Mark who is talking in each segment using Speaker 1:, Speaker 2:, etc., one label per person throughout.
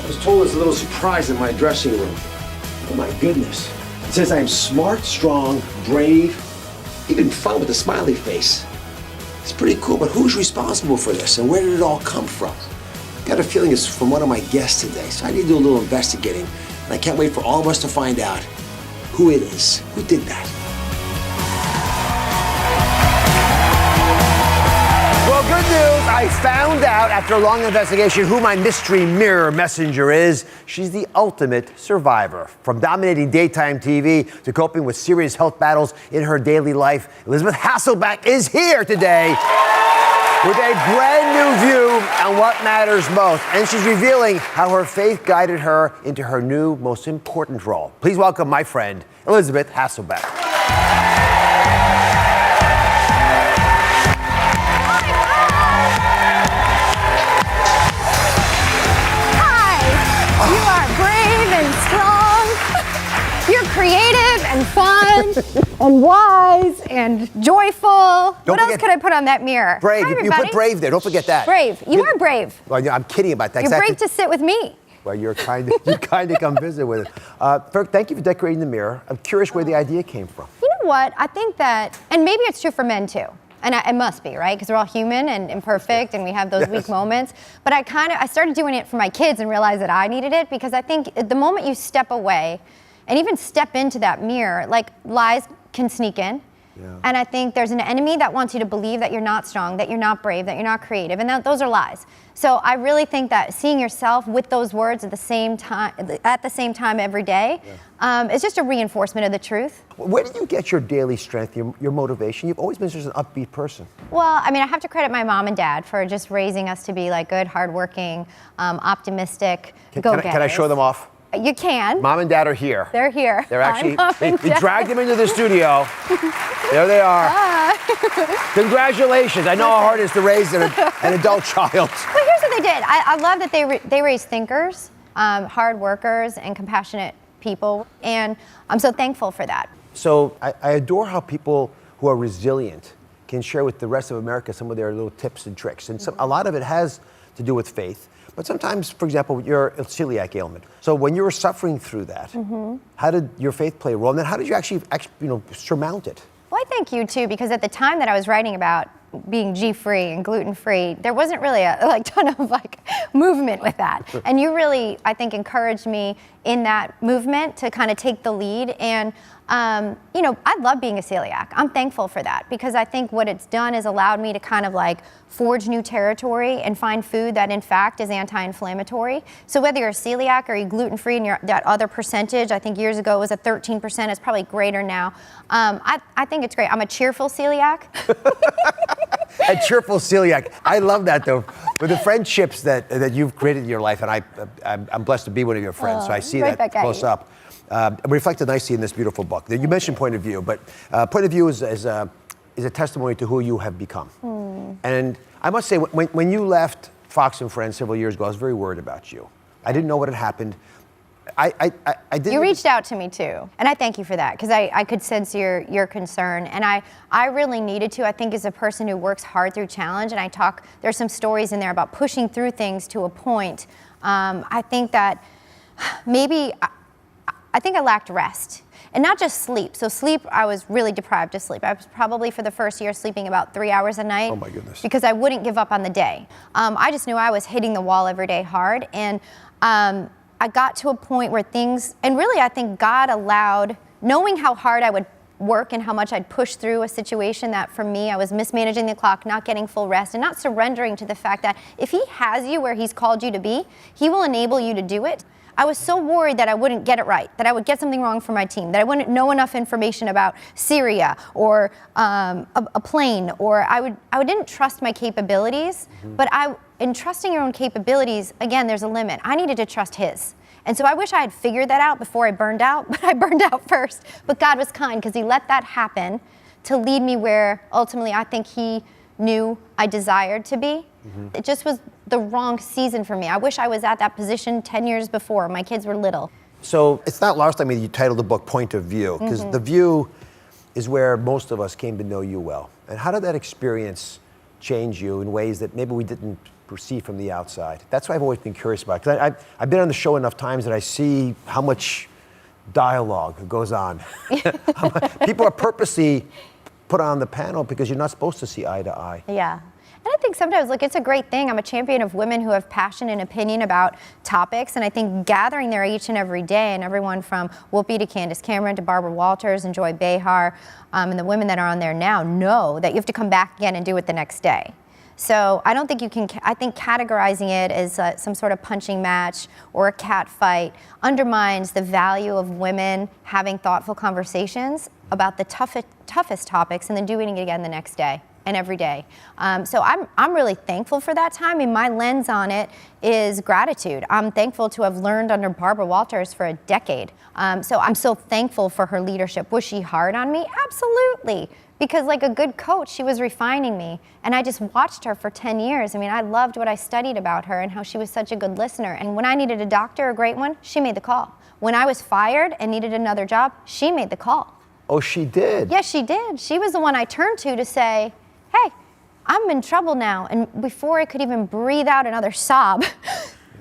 Speaker 1: I was told there's a little surprise in my dressing room. Oh my goodness. It says I am smart, strong, brave, even fun with a smiley face. It's pretty cool, but who's responsible for this and where did it all come from? Got a feeling it's from one of my guests today, so I need to do a little investigating. And I can't wait for all of us to find out who it is, who did that.
Speaker 2: Well, good news. I found out after a long investigation who my mystery mirror messenger is. She's the ultimate survivor. From dominating daytime TV to coping with serious health battles in her daily life, Elisabeth Hasselbeck is here today with a brand new view on what matters most. And she's revealing how her faith guided her into her new, most important role. Please welcome my friend, Elisabeth Hasselbeck.
Speaker 3: Creative and fun and wise and joyful. What else could I put on that mirror?
Speaker 2: Brave.
Speaker 3: Hi,
Speaker 2: you put brave there. Don't forget that.
Speaker 3: Brave. You are brave.
Speaker 2: Well, I'm kidding about that.
Speaker 3: You're brave to sit with me.
Speaker 2: Well, you kind of come visit with it. Thank you for decorating the mirror. I'm curious where the idea came from.
Speaker 3: You know what? I think that, and maybe it's true for men too. And it must be, right? Because we're all human and imperfect, and we have those weak moments. But I started doing it for my kids and realized that I needed it, because I think the moment you step away and even step into that mirror, like, lies can sneak in. Yeah. And I think there's an enemy that wants you to believe that you're not strong, that you're not brave, that you're not creative, and those are lies. So I really think that seeing yourself with those words at the same time every day, is just a reinforcement of the truth.
Speaker 2: Where do you get your daily strength, your motivation? You've always been such an upbeat person.
Speaker 3: Well, I mean, I have to credit my mom and dad for just raising us to be like good, hardworking, optimistic go-getters.
Speaker 2: Can I show them off?
Speaker 3: You can.
Speaker 2: Mom and Dad are here.
Speaker 3: They're here.
Speaker 2: They're actually, we dragged them into the studio. There they are. Congratulations. I know how hard it is to raise an adult child.
Speaker 3: Well, here's what they did. I love that they raised thinkers, hard workers, and compassionate people. And I'm so thankful for that.
Speaker 2: So I adore how people who are resilient can share with the rest of America some of their little tips and tricks. And a lot of it has to do with faith. But sometimes, for example, you're a celiac ailment. So when you were suffering through that, how did your faith play a role? And then how did you actually surmount it?
Speaker 3: Well, I thank you too, because at the time that I was writing about being G-free and gluten-free, there wasn't really a ton of movement with that. And you really, I think, encouraged me in that movement to kind of take the lead. And I love being a celiac. I'm thankful for that, because I think what it's done is allowed me to kind of forge new territory and find food that in fact is anti-inflammatory. So whether you're a celiac or you're gluten-free and that other percentage, I think years ago it was a 13%, it's probably greater now. I think it's great. I'm a cheerful celiac.
Speaker 2: A cheerful celiac. I love that, though. With the friendships that you've created in your life, and I'm blessed to be one of your friends, so I see that close up. Reflected nicely in this beautiful book. You mentioned point of view, but point of view is a testimony to who you have become. And I must say, when you left Fox and Friends several years ago, I was very worried about you. I didn't know what had happened. I didn't. You
Speaker 3: reached out to me too, and I thank you for that, because I could sense your concern, and I really needed to. I think as a person who works hard through challenge, and there's some stories in there about pushing through things to a point. I think that maybe I think I lacked rest. And not just sleep. So sleep, I was really deprived of sleep. I was probably for the first year sleeping about 3 hours a night.
Speaker 2: Oh my goodness.
Speaker 3: Because I wouldn't give up on the day. I just knew I was hitting the wall every day hard. And I got to a point where and really I think God allowed, knowing how hard I would work and how much I'd push through a situation that for me, I was mismanaging the clock, not getting full rest, and not surrendering to the fact that if He has you where He's called you to be, He will enable you to do it. I was so worried that I wouldn't get it right, that I would get something wrong for my team, that I wouldn't know enough information about Syria or a plane, or I didn't trust my capabilities. But in trusting your own capabilities, again, there's a limit. I needed to trust His. And so I wish I had figured that out before I burned out, but I burned out first. But God was kind, because He let that happen to lead me where ultimately I think He knew I desired to be. It just was the wrong season for me. I wish I was at that position 10 years before. My kids were little.
Speaker 2: So it's not lost on me that you titled the book Point of View, because the view is where most of us came to know you well. And how did that experience change you in ways that maybe we didn't perceived from the outside? That's what I've always been curious about. Because I've been on the show enough times that I see how much dialogue goes on. People are purposely put on the panel because you're not supposed to see eye to eye.
Speaker 3: Yeah. And I think sometimes, look, it's a great thing. I'm a champion of women who have passion and opinion about topics. And I think gathering there each and every day, and everyone from Whoopi to Candace Cameron to Barbara Walters and Joy Behar, and the women that are on there now know that you have to come back again and do it the next day. So I don't think you can, I think categorizing it as some sort of punching match or a cat fight undermines the value of women having thoughtful conversations about the toughest topics and then doing it again the next day and every day. So I'm really thankful for that time. I mean, my lens on it is gratitude. I'm thankful to have learned under Barbara Walters for a decade. So I'm so thankful for her leadership. Was she hard on me? Absolutely. Because like a good coach, she was refining me. And I just watched her for 10 years. I mean, I loved what I studied about her and how she was such a good listener. And when I needed a doctor, a great one, she made the call. When I was fired and needed another job, she made the call.
Speaker 2: Oh, she did?
Speaker 3: Yes, she did. She was the one I turned to say, hey, I'm in trouble now. And before I could even breathe out another sob,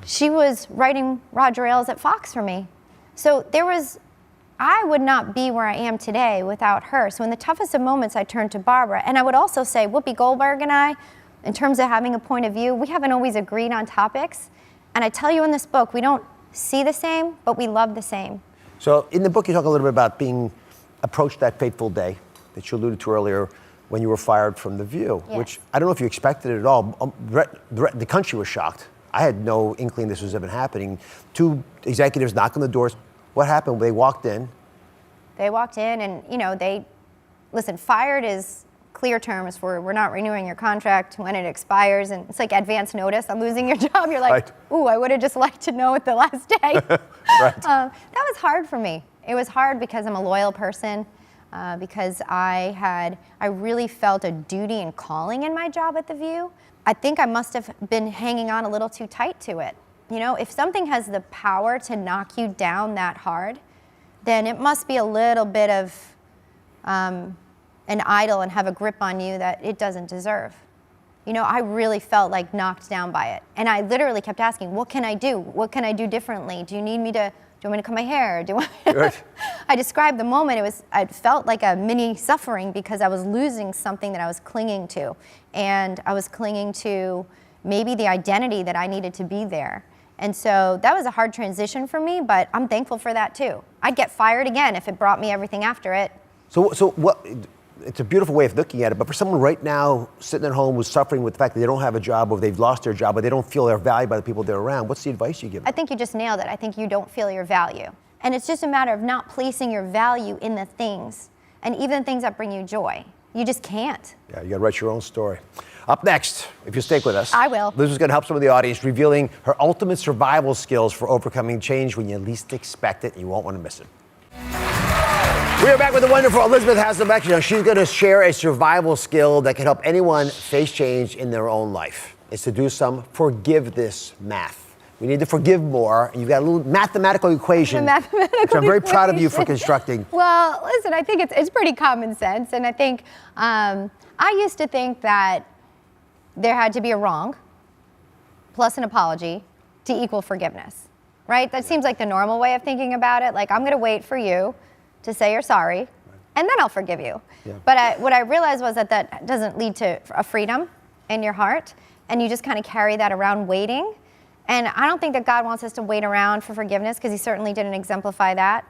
Speaker 3: she was writing Roger Ailes at Fox for me. So I would not be where I am today without her. So in the toughest of moments, I turned to Barbara. And I would also say, Whoopi Goldberg and I, in terms of having a point of view, we haven't always agreed on topics. And I tell you in this book, we don't see the same, but we love the same. So
Speaker 2: in the book, you talk a little bit about being approached that fateful day that you alluded to earlier when you were fired from The View,
Speaker 3: yes.
Speaker 2: Which I don't know if you expected it at all. The country was shocked. I had no inkling this was even happening. 2 executives knocked on the doors. What happened? They walked in.
Speaker 3: They walked in and, listen, fired is clear terms for we're not renewing your contract when it expires. And it's like advance notice. I'm losing your job. You're like, right. Ooh, I would have just liked to know it the last day.
Speaker 2: Right.
Speaker 3: That was hard for me. It was hard because I'm a loyal person, because I really felt a duty and calling in my job at The View. I think I must have been hanging on a little too tight to it. If something has the power to knock you down that hard, then it must be a little bit of an idol and have a grip on you that it doesn't deserve. I really felt like knocked down by it. And I literally kept asking, what can I do? What can I do differently? Do you want me to cut my hair? Right. I described the moment. I felt like a mini suffering because I was losing something that I was clinging to. And I was clinging to maybe the identity that I needed to be there. And so that was a hard transition for me, but I'm thankful for that too. I'd get fired again if it brought me everything after it.
Speaker 2: So what? It's a beautiful way of looking at it, but for someone right now sitting at home who's suffering with the fact that they don't have a job or they've lost their job or they don't feel they're valued by the people they're around, what's the advice you give them?
Speaker 3: I think you just nailed it. I think you don't feel your value. And it's just a matter of not placing your value in the things, and even things that bring you joy. You just can't.
Speaker 2: Yeah, you got to write your own story. Up next, if you stick with us,
Speaker 3: I will.
Speaker 2: Liz is going to help some of the audience revealing her ultimate survival skills for overcoming change when you least expect it, and you won't want to miss it. We are back with the wonderful Elisabeth Hasselbeck. She's going to share a survival skill that can help anyone face change in their own life. It's to do some forgiveness math. We need to forgive more, and you've got a little mathematical equation. Which I'm very proud of you for constructing.
Speaker 3: Well, listen, I think it's pretty common sense, and I think I used to think that there had to be a wrong plus an apology to equal forgiveness, right? That seems like the normal way of thinking about it. Like, I'm going to wait for you to say you're sorry, and then I'll forgive you. Yeah. But what I realized was that doesn't lead to a freedom in your heart, and you just kind of carry that around waiting. And I don't think that God wants us to wait around for forgiveness, because he certainly didn't exemplify that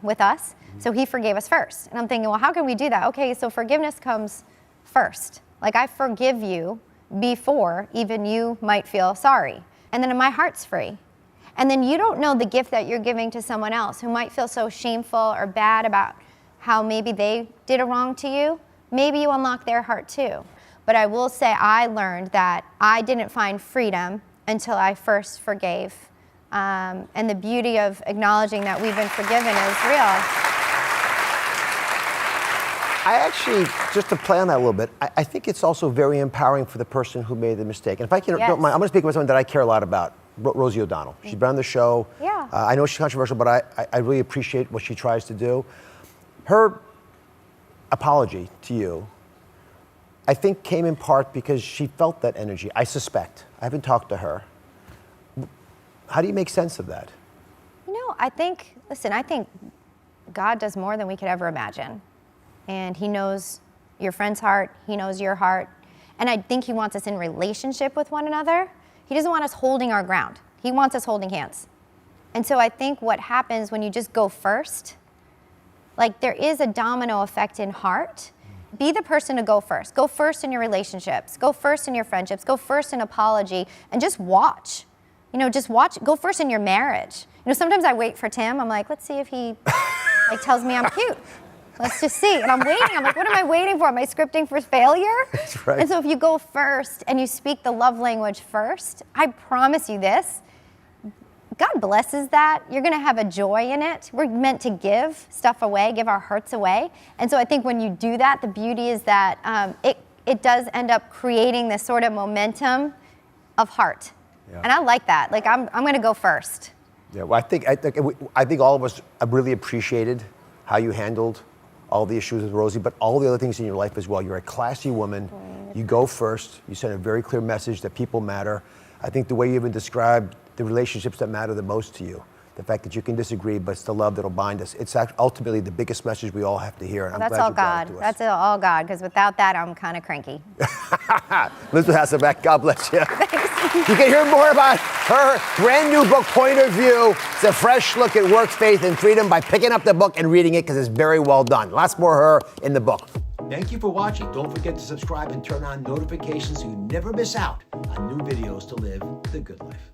Speaker 3: with us. So he forgave us first. And I'm thinking, well, how can we do that? Okay, so forgiveness comes first. Like, I forgive you before even you might feel sorry. And then my heart's free. And then you don't know the gift that you're giving to someone else who might feel so shameful or bad about how maybe they did a wrong to you. Maybe you unlock their heart too. But I will say I learned that I didn't find freedom until I first forgave. And the beauty of acknowledging that we've been forgiven is real.
Speaker 2: I actually, just to play on that a little bit, I think it's also very empowering for the person who made the mistake. And if I can, don't mind, I'm going to speak about someone that I care a lot about, Rosie O'Donnell. She's been on the show.
Speaker 3: Yeah.
Speaker 2: I know she's controversial, but I really appreciate what she tries to do. Her apology to you, I think came in part because she felt that energy. I suspect. I haven't talked to her. How do you make sense of that?
Speaker 3: You know, I think God does more than we could ever imagine. And he knows your friend's heart, he knows your heart. And I think he wants us in relationship with one another. He doesn't want us holding our ground. He wants us holding hands. And so I think what happens when you just go first, like there is a domino effect in heart. Be the person to go first. Go first in your relationships. Go first in your friendships. Go first in apology. And just watch. You know, just watch. Go first in your marriage. You know, sometimes I wait for Tim. I'm like, let's see if he like tells me I'm cute. Let's just see. And I'm waiting. I'm like, what am I waiting for? Am I scripting for failure?
Speaker 2: That's right.
Speaker 3: And so if you go first and you speak the love language first, I promise you this, God blesses that. You're going to have a joy in it. We're meant to give stuff away, give our hurts away. And so I think when you do that, the beauty is that it does end up creating this sort of momentum of heart. Yeah. And I like that. Like, I'm going to go first.
Speaker 2: Yeah, well, I think all of us really appreciated how you handled all the issues with Rosie, but all the other things in your life as well. You're a classy woman. You go first. You send a very clear message that people matter. I think the way you even described the relationships that matter the most to you, the fact that you can disagree, but it's the love that'll bind us. It's ultimately the biggest message we all have to hear. And
Speaker 3: well, that's all God. That's all God, because without that, I'm kind of cranky.
Speaker 2: Elisabeth Hasselbeck, God bless you.
Speaker 3: Thanks.
Speaker 2: You can hear more about her brand new book, Point of View. It's a fresh look at work, faith, and freedom by picking up the book and reading it because it's very well done. Lots more her in the book.
Speaker 1: Thank you for watching. Don't forget to subscribe and turn on notifications so you never miss out on new videos to live the good life.